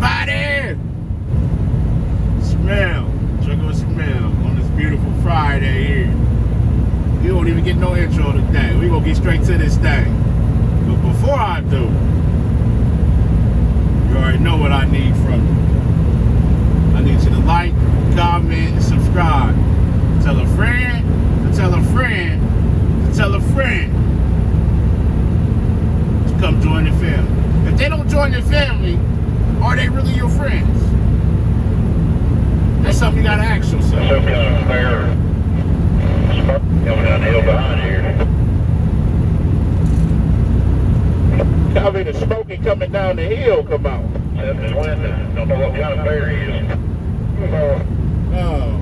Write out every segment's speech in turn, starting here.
everybody! Smell. Check out Smell on this beautiful Friday here. You won't even get no intro today. We gonna get straight to this thing. But before I do, you already know what I need from you. I need you to like, comment, and subscribe. Tell a friend, to tell a friend, to tell a friend to come join the family. If they don't join your family, are they really your friends? That's something you gotta ask yourself. Some kind of fair smoke coming down the hill behind here. I mean, the smoking coming down the hill come out. That's his window. Don't know what kind of bear he is. Oh.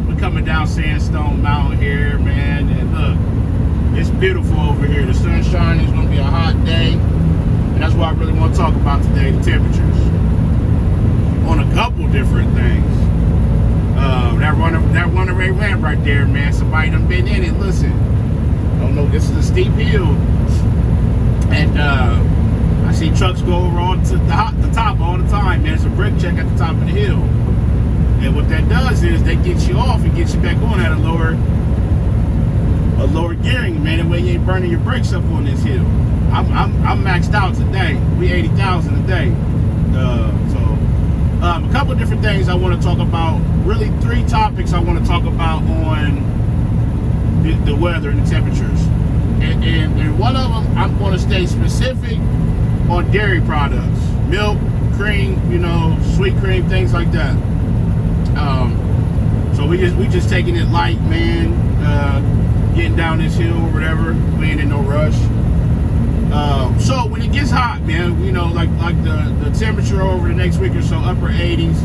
We're coming down Sandstone Mountain here, man, and look, it's beautiful over here. The sun's shining. It's gonna be a hot day. And that's what I really want to talk about today, the temperatures. On a couple different things. That runaway ramp right there, man. Somebody done been in it. Listen, I don't know, this is a steep hill. And I see trucks go over on to the top all the time, man. It's a brake check at the top of the hill. And what that does is they get you off and get you back on at a lower gearing, man. That way you ain't burning your brakes up on this hill. I'm maxed out today. We 80,000 a day. A couple different things I want to talk about. Really, 3 topics I want to talk about on the weather and the temperatures. And one of them, I'm going to stay specific on dairy products, milk, cream, sweet cream, things like that. So we just taking it light, man. Getting down this hill or whatever. We ain't in no rush. So when it gets hot, man, like the temperature over the next week or so, upper 80s.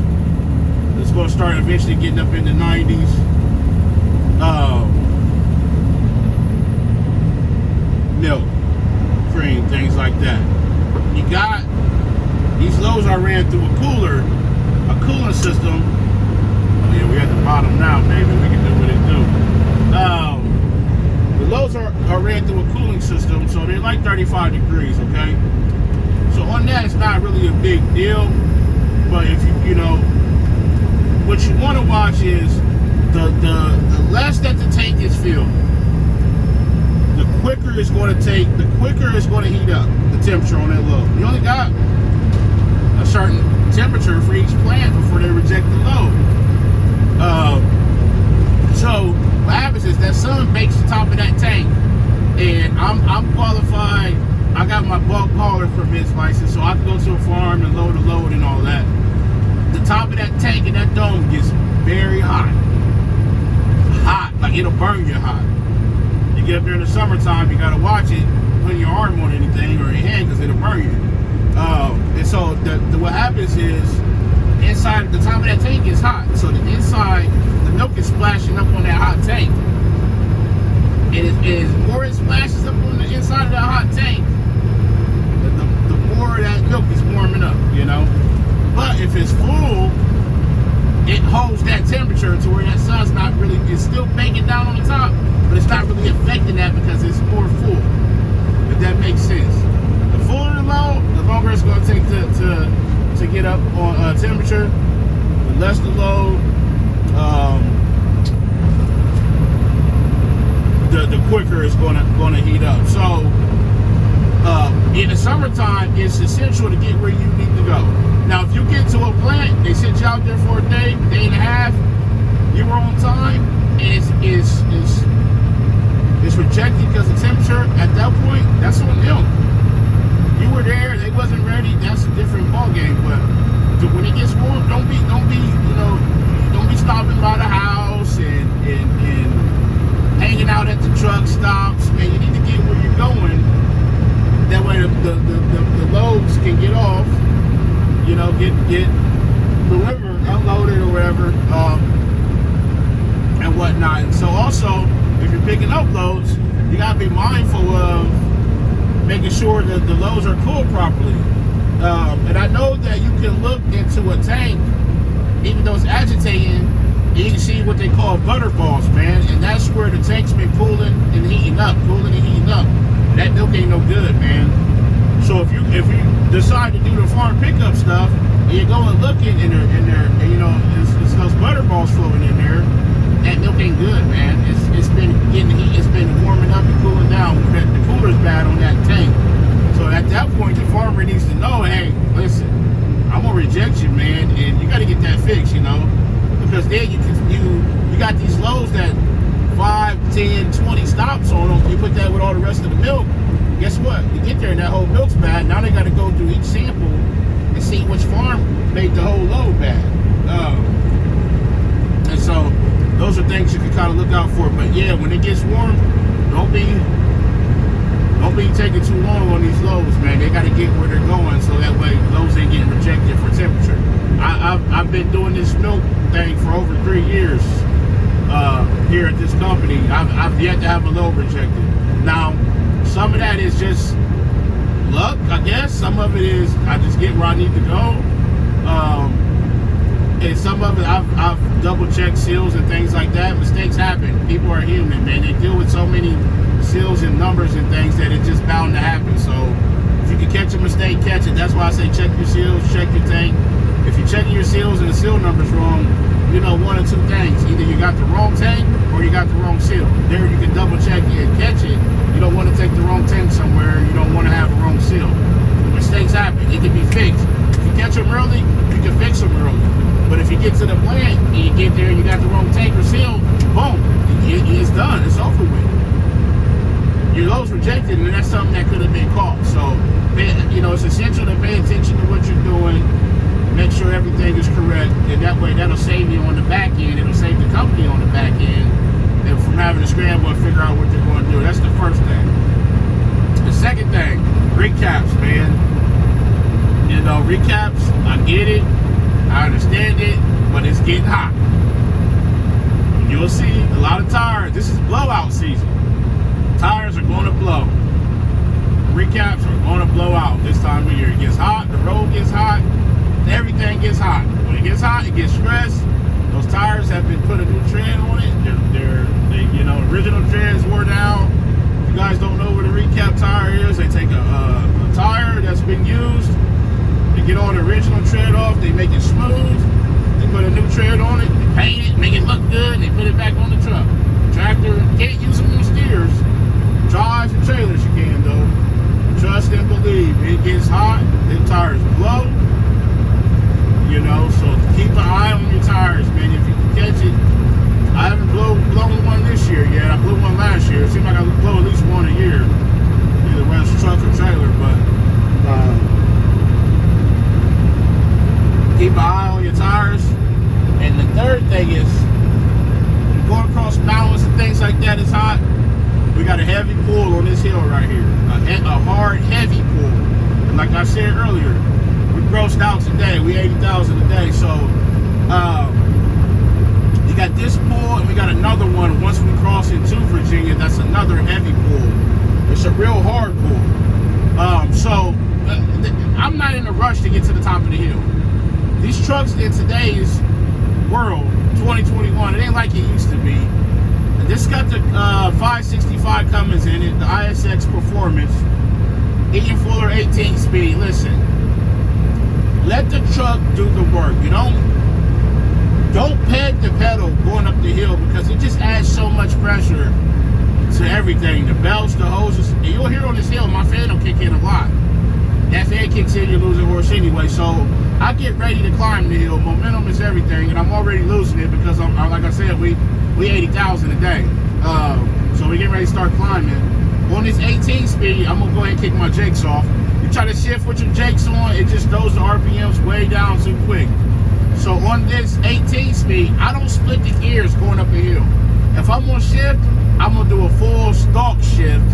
It's going to start eventually getting up in the 90s. Milk, cream, things like that. You got these lows I ran through a cooling system. Oh yeah, we at the bottom now, baby. We can do what it do. The lows are ran through a cooling system, so they're like 35 degrees, okay? So on that, it's not really a big deal. But if what you want to watch is the less that the tank is filled, the quicker it's going to heat up the temperature on that load. You only got a certain temperature for each plant before they reject the load. So what happens is that sun bakes the top of that tank, and I'm qualified. I got my bulk hauler permits license, so I can go to a farm and load a load and all that. The top of that tank and that dome gets very hot. Like it'll burn you hot. You get up there in the summertime, you gotta watch it, put your arm on anything or your hand, because it'll burn you. And so what happens is, inside the top of that tank is hot. So the inside, the milk is splashing up on that hot tank. And as more it splashes up on the inside of that hot tank, the more that milk is warming up, But if it's full, it holds that temperature to where that sun's not really, it's still baking down on the top, but it's not really affecting that because it's more full. If that makes sense. The fuller the load, the longer it's going to take to get up on temperature. The less the load, the quicker it's going to heat up. So in the summertime, it's essential to get where you need to go. Now, if you get to a plant, they sent you out there for a day and a half, you were on time, and it's rejected because the temperature at that point, that's on them. You were there, they wasn't ready, that's a different ball game. But when it gets warm, don't be stopping by the house and hanging out at the truck stops. Man, you need to get where you're going. That way the loads can get off, get delivered, unloaded or whatever, and whatnot. And so also, if you're picking up loads, you gotta be mindful of making sure that the loads are cooled properly. And I know that you can look into a tank, even though it's agitating, and you can see what they call butter balls, man. And that's where the tank's been cooling and heating up. That milk ain't no good, man. So if you decide to do the farm pickup stuff, and you go and look in there, and, you know, it's those butterballs floating in there. That milk ain't good, man. It's been getting heat. It's been warming up and cooling down. The cooler's bad on that tank. So at that point, the farmer needs to know, hey, listen, I'm gonna reject you, man, and you got to get that fixed, you know, because then you got these lows that 5, 10, 20 stops on them. You put that with all the rest of the milk. Guess what? You get there and that whole milk's bad. Now they got to go through each sample and see which farm made the whole load bad. And so those are things you can kind of look out for. But yeah, when it gets warm, don't be taking too long on these loads, man. They got to get where they're going, so that way loads ain't getting rejected for temperature. I've been doing this milk thing for over 3 years here at this company. I've yet to have a load rejected. Now, some of that is just luck, I guess. Some of it is I just get where I need to go. And some of it I've double checked seals and things like that. Mistakes happen. People are human, man. They deal with so many seals and numbers and things that it's just bound to happen. So if you can catch a mistake, catch it. That's why I say check your seals, check your tank. If you're checking your seals and the seal number's wrong, you know one of two things. Either you got the wrong tank or you got the wrong seal. There you can double check it and catch it. You don't want to take the wrong tank somewhere. You don't want to have the wrong seal. Mistakes happen. It can be fixed. If you catch them early, you can fix them early. But if you get to the plant and you get there and you got the wrong tank or seal, boom, it's done. It's over with. Your load's rejected, and that's something that could have been caught. So, you know, it's essential to pay attention to what you're doing. Make sure everything is correct, and that way that'll save you on the back end. It'll save the company on the back end and from having to scramble and figure out what they're going to do. That's the first thing. The second thing, recaps, man. You know, recaps, I get it. I understand it, but it's getting hot. You'll see a lot of tires. This is blowout season. Tires are going to blow. Recaps are going to blow out this time of year. It gets hot, the road gets hot, everything gets hot. When it gets hot, it gets stressed. Those tires have been put a new tread on it. They you know, original treads wore down. If you guys don't know what a recap tire is, they take a tire that's been used, they get all the original tread off, they make it smooth, they put a new tread on it, they paint it, make it look good, they put it back on the truck. Tractor, can't use them on steers. Drives and trailers you can though. Trust and believe. It gets hot, the tires blow. You know, so keep an eye on your tires, man. If you can catch it. I haven't blown one this year yet. I blew one last year. It seems like I blow at least one a year. Either whether it's truck or trailer, but keep an eye on your tires. And the third thing is going across mountains and things like that is hot. We got a heavy pull on this hill right here. A hard, heavy pull. And like I said earlier, we grossed out today. We 80,000 a day. So you got this pull and we got another one once we cross into Virginia. That's another heavy pull. It's a real hard pull. So I'm not in a rush to get to the top of the hill. These trucks in today's world, 2021, it ain't like it used to be. This got the 565 Cummins in it, the ISX Performance, Ian Fuller 18 speed. Listen, let the truck do the work. You don't peg the pedal going up the hill because it just adds so much pressure to everything. The belts, the hoses, and you'll hear on this hill, my fan will kick in a lot. That fan kicks in, you lose a horse anyway. So I get ready to climb the hill. Momentum is everything, and I'm already losing it because I'm like I said, we 80,000 a day. So we get ready to start climbing. On this 18 speed, I'm gonna go ahead and kick my jakes off. You try to shift with your jakes on, it just throws the RPMs way down too quick. So on this 18 speed, I don't split the gears going up the hill. If I'm gonna shift, I'm gonna do a full stalk shift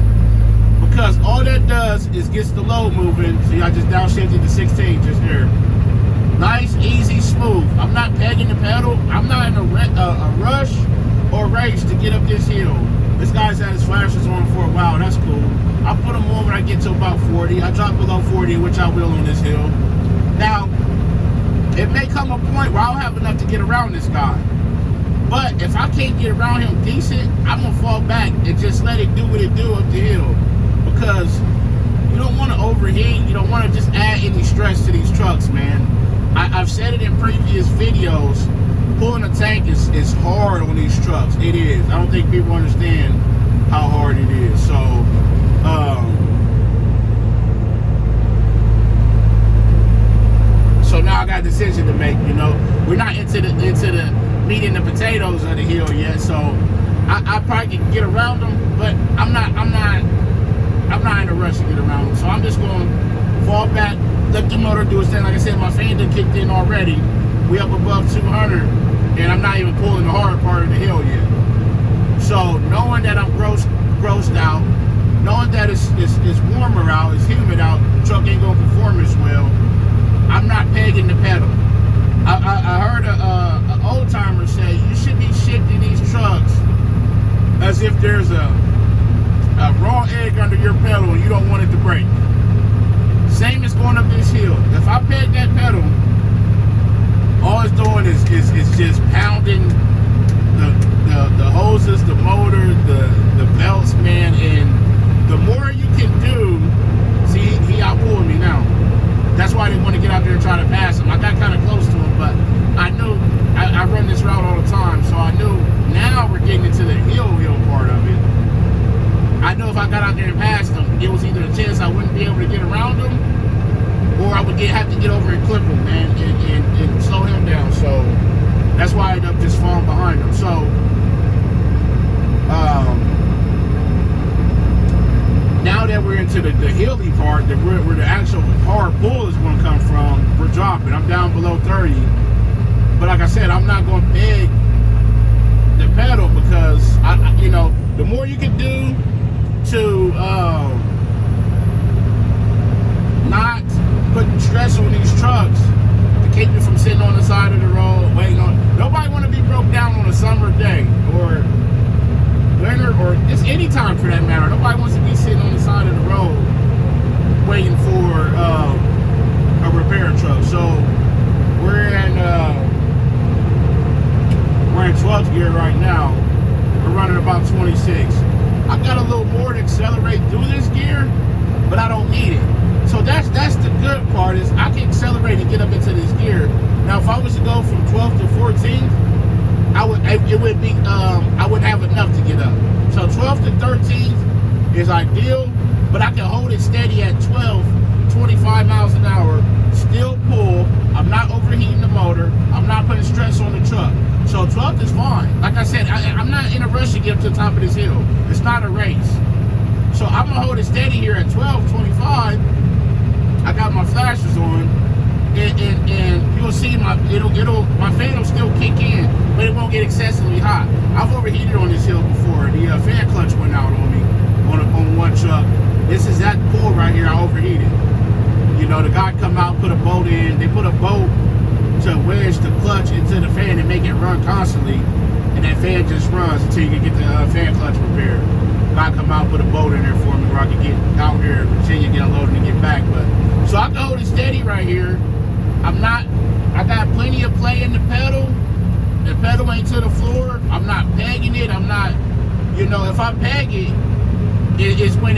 because all that does is gets the load moving. See, I just downshifted to 16 just there. Nice, easy, smooth. I'm not pegging the pedal. I'm not in a rush or race to get up this hill. This guy's had his flashes on for a while. That's cool. I put them on when I get to about 40. I drop below 40, which I will on this hill. Now, it may come a point where I'll have enough to get around this guy. But if I can't get around him decent, I'm going to fall back and just let it do what it do up the hill. Because to overheat. You don't want to just add any stress to these trucks, man. I've said it in previous videos. Pulling a tank is hard on these trucks. It is. I don't think people understand how hard it is. So, so now I got a decision to make. You know, we're not into the meat and the potatoes of the hill yet. So I probably can get around them, but I'm not in a rush to get around them. So I'm just going to fall back, let the motor do its thing. Like I said, my fan done kicked in already. We up above 200, and I'm not even pulling the hard part of the hill yet. So knowing that I'm grossed out, knowing that it's warmer out, it's humid out, the truck ain't gonna perform as well, I'm not pegging the pedal. I heard a old timer say you should be shifting these trucks as if there's a raw egg under your pedal and you don't want it to break. Same as going up this hill. If I peg that pedal, all it's doing is just pounding the hoses, the motor, the belts, man. And the more you can do, see, he outpulled me now. That's why I didn't want to get out there and try to pass him. I got kind of close to him, but I knew I run this route all the time, so I knew now we're getting into the hill part of it. I know if I got out there and passed him, it was either a chance I wouldn't be able to get around him, or I would have to get over and clip him, man, and slow him down. So that's why I ended up just falling behind him. So now that we're into the hilly part, where the actual hard pull is going to come from, we're dropping. I'm down below 30. But like I said, I'm not going to beg the pedal because, you know, the more you can do to not put stress on these trucks to keep you from sitting on the side of the road waiting on. Nobody want to be broke down on a summer day or winter or just any time for that matter. Nobody wants to be sitting on the side of the road waiting for a repair truck. So we're in 12th gear right now. We're running about 26. I got a little more to accelerate through this gear, but I don't need it. So that's the good part, is I can accelerate and get up into this gear. Now, if I was to go from 12th to 14th, I wouldn't have enough to get up. So 12th to 13th is ideal, but I can hold it steady at 25 miles an hour, still pull. I'm not overheating the motor. I'm not putting stress on the truck. So 12th is fine. Like I said, I'm not in a rush to get up to the top of this hill. It's not a race. So I'm gonna hold it steady here at 12:25. I got my flashers on, and you'll see my fan will still kick in, but it won't get excessively hot. I've overheated on this hill before. The fan clutch went out on me on one truck. This is that pull right here. I overheated. You know, the guy come out, put a bolt in. They put a bolt to wedge the clutch into the fan and make it run constantly, and that fan just runs until you can get the fan clutch repaired. Guy come out, put a bolt in there for me where I can get out here in Virginia, get unloaded and get back. But so I can hold it steady right here. I got plenty of play in the pedal. The pedal ain't to the floor. I'm not pegging it. I'm not, you know, if I peg it, it's when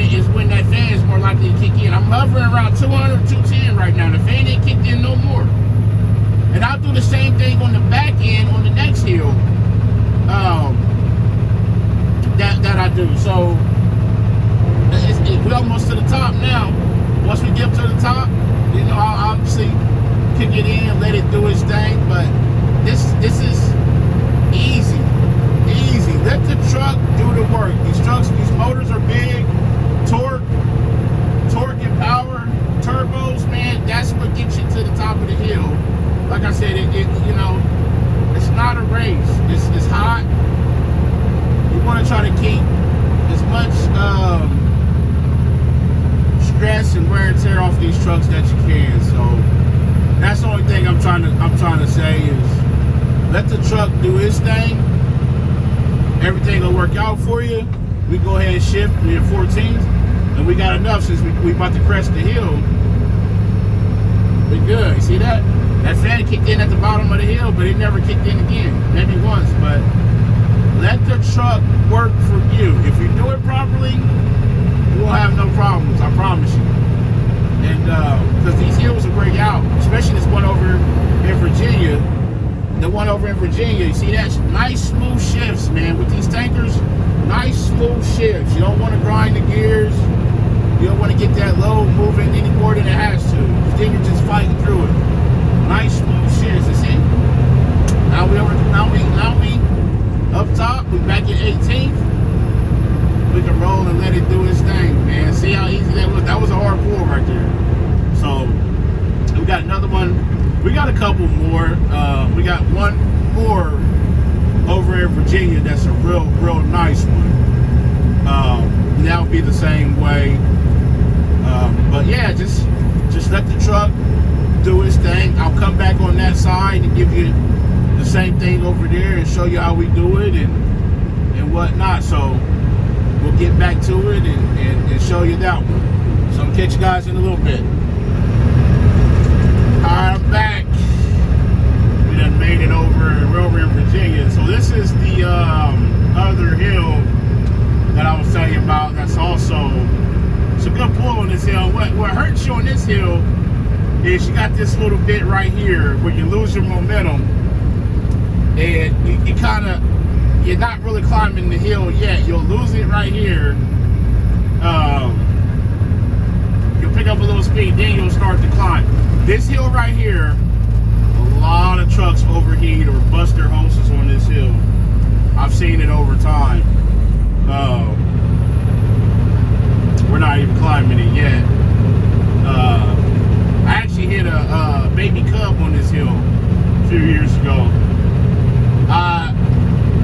that fan is more likely to kick in. I'm hovering around 200, 210 right now. The fan ain't kicked in no more. And I'll do the same thing on the back end on the next hill that I do. So we're almost to the top now. Once we get to the top, you know, I'll obviously kick it in, let it do its thing. But this is easy. Let the truck do the work. These motors are big, torque and power, turbos, man. That's what gets you to the top of the hill. Like I said, you know, it's not a race. It's hot. You want to try to keep as much stress and wear and tear off these trucks that you can. So that's the only thing I'm trying to say is let the truck do its thing. Everything will work out for you. We go ahead and shift to the 14th, and we got enough since we about to crest the hill. We good. You see that? That fan kicked in at the bottom of the hill, but it never kicked in again. Maybe once, but let the truck work for you. If you do it properly, you won't have no problems. I promise you. And because these hills will wear you out, especially this one over in Virginia. The one over in Virginia, you see that? Nice smooth shifts, man. With these tankers, nice smooth shifts. You don't want to grind the gears. You don't want to get that load moving any more than it has to. Then you're just fighting through it. Nice smooth shifts. You see? Now we up top. We back at 18th. We can roll and let it do its thing, man. See how easy that was? That was a hard pull right there. So we got another one. We got a couple more. We got one more over in Virginia that's a real nice one. That would be the same way. But yeah, just let the truck do its thing. I'll come back on that side and give you the same thing over there and show you how we do it and whatnot. So we'll get back to it and show you that one. So I'll catch you guys in a little bit. Alright, I'm back. We done made it over. We're over in Virginia. So this is the other hill that I was telling you about. That's also, it's a good pull on this hill. What hurts you on this hill is you got this little bit right here where you lose your momentum, and you kind of, you're not really climbing the hill yet. You'll lose it right here. You'll pick up a little speed, then you'll start to climb. This hill right here, a lot of trucks overheat or bust their hoses on this hill. I've seen it over time. We're not even climbing it yet. I actually hit a baby cub on this hill a few years ago.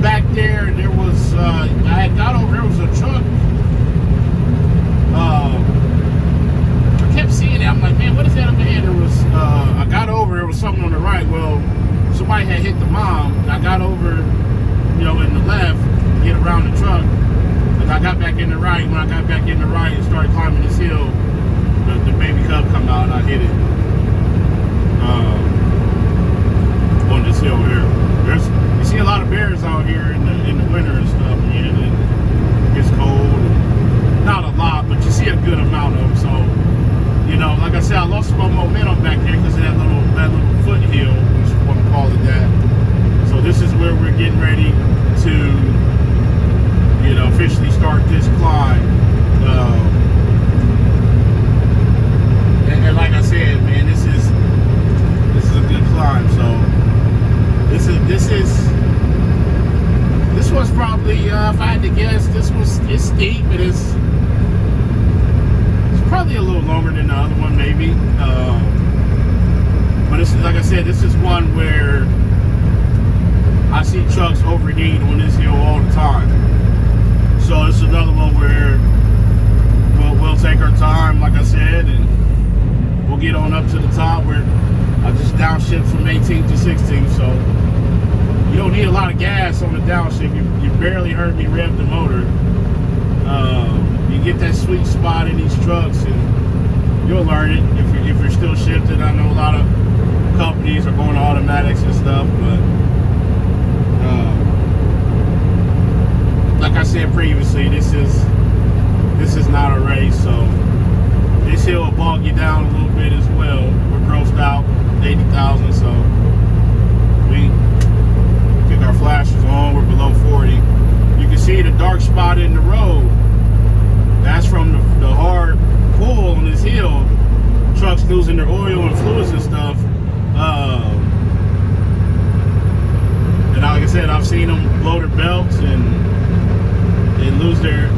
Back there was, I had got over, there was a truck. I kept seeing it. I'm like, man, what is that up ahead? There was, I got over, there was something on the right. Well, somebody had hit the mom. I got over, in the left, get around the truck. I got back in the right. When I got back in the right and started climbing this hill, the baby cub come out and I hit it on this hill here. You see a lot of bears out here in the winter and stuff, and it gets cold. Not a lot, but you see a good amount of them. So, like I said, I lost my momentum back there because of that little foothill, which is what I call it that. So this is where we're getting ready to, officially start this climb. And like I said, man, this is a good climb. So this was probably, if I had to guess, it's steep, but it's probably a little longer than the other one, maybe. But this is, like I said, this is one where I see trucks overheat on this hill all the time. So this is another one where we'll take our time, like I said, and we'll get on up to the top where I just downshift from 18th to 16th. So you don't need a lot of gas on the downshift. You barely heard me rev the motor. You get that sweet spot in these trucks, and you'll learn it if you're still shifted. I know a lot of companies are going to automatics and stuff, but like I said previously, this is not a race, so this hill will bog you down a little bit as well. We're grossed out 80,000, so we kick our flashers on. We're below 40. You can see the dark spot in the road. That's from the hard pull on this hill. Trucks losing their oil and fluids and stuff. And like I said, I've seen them blow their belts and lose their,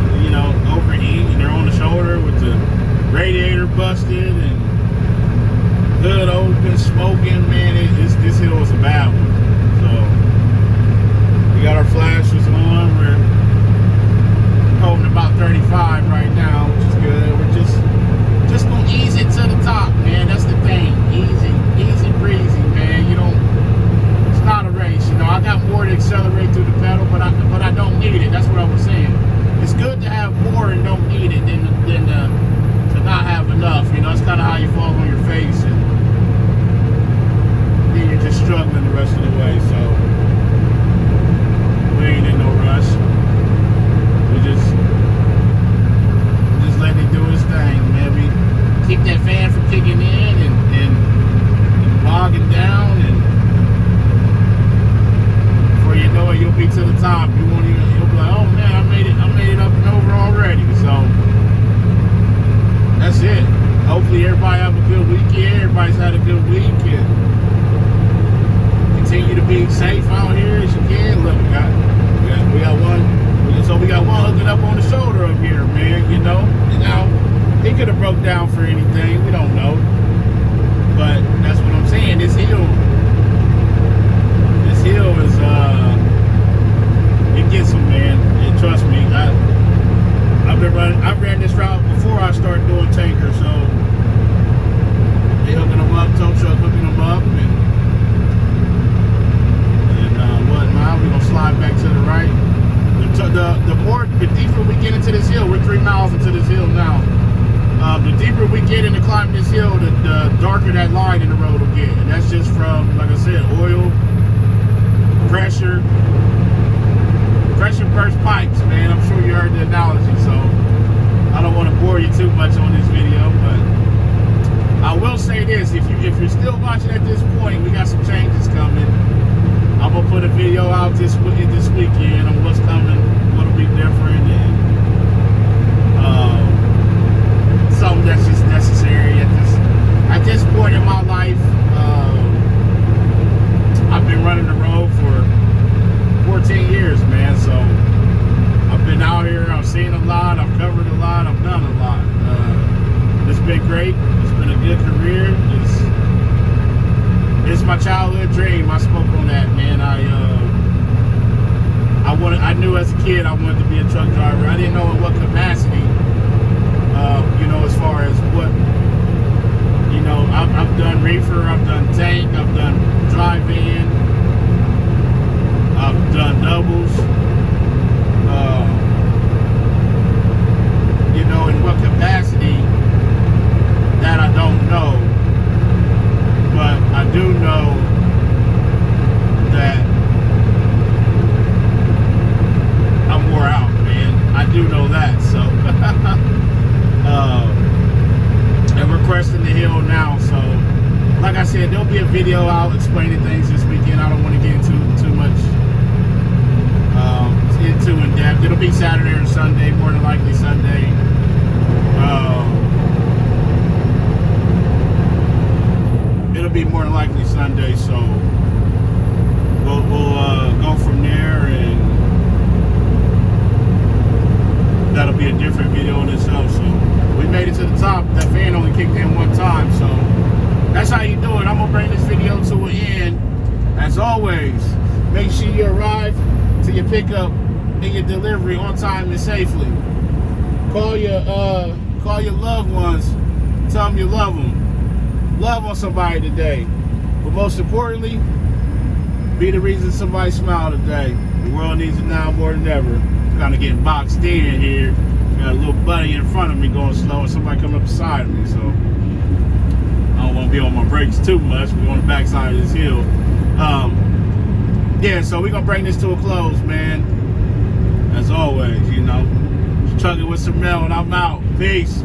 overheat, and they're on the shoulder with the radiator busted and hood open, smoking. Man, this hill is a bad one. So we got our flashers on. We're holding about 35 right now, which is good. We're just gonna ease it to the top, man. That's the thing. Easy breezy, man. It's not a race. I got more to accelerate through the pedal, but I don't need it. That's what I was saying. It's good to have more and don't need it than to not have enough. It's kind of how you fall on your face and then you're just struggling the rest of the way. So we ain't in no rush. We just letting it do slide in the road again. And that's just from, like I said, oil, pressure burst pipes, man. I'm sure you heard the analogy, so I don't want to bore you too much on this video, but I will say this: if you're still watching at this point, we got some changes coming. I'm gonna put a video out this weekend on what's coming, what'll be different, and something that's just necessary at this point in my life. I've been running the road for 14 years, man. So I've been out here. I've seen a lot. I've covered a lot. I've done a lot. It's been great. It's been a good career. It's my childhood dream. I spoke on that, man. I knew as a kid I wanted to be a truck driver. I didn't know in what capacity. As far as what, I've done reefer, I've done tank, I've done drive-in, I've done doubles. In what capacity, that I don't know. But I do know that I'm wore out, man. I do know that, so. And we're cresting the hill now, so like I said, there'll be a video out explaining things this weekend. I don't want to get into too much in depth. It'll be Saturday or Sunday, more than likely Sunday. It'll be more than likely Sunday, so we'll go from there, and that'll be a different video in itself. So we made it to the top. That fan only kicked in one time, so that's how you do it. I'm gonna bring this video to an end. As always, make sure you arrive to your pickup and your delivery on time and safely. Call your loved ones. Tell them you love them. Love on somebody today. But most importantly, be the reason somebody smiled today. The world needs it now more than ever. Kind of getting boxed in here. Got a little buddy in front of me going slow and somebody coming up beside me, so I don't want to be on my brakes too much. We're on the backside of this hill. Yeah, so we're gonna bring this to a close, man. As always, just chugging with some Mel, and I'm out. Peace.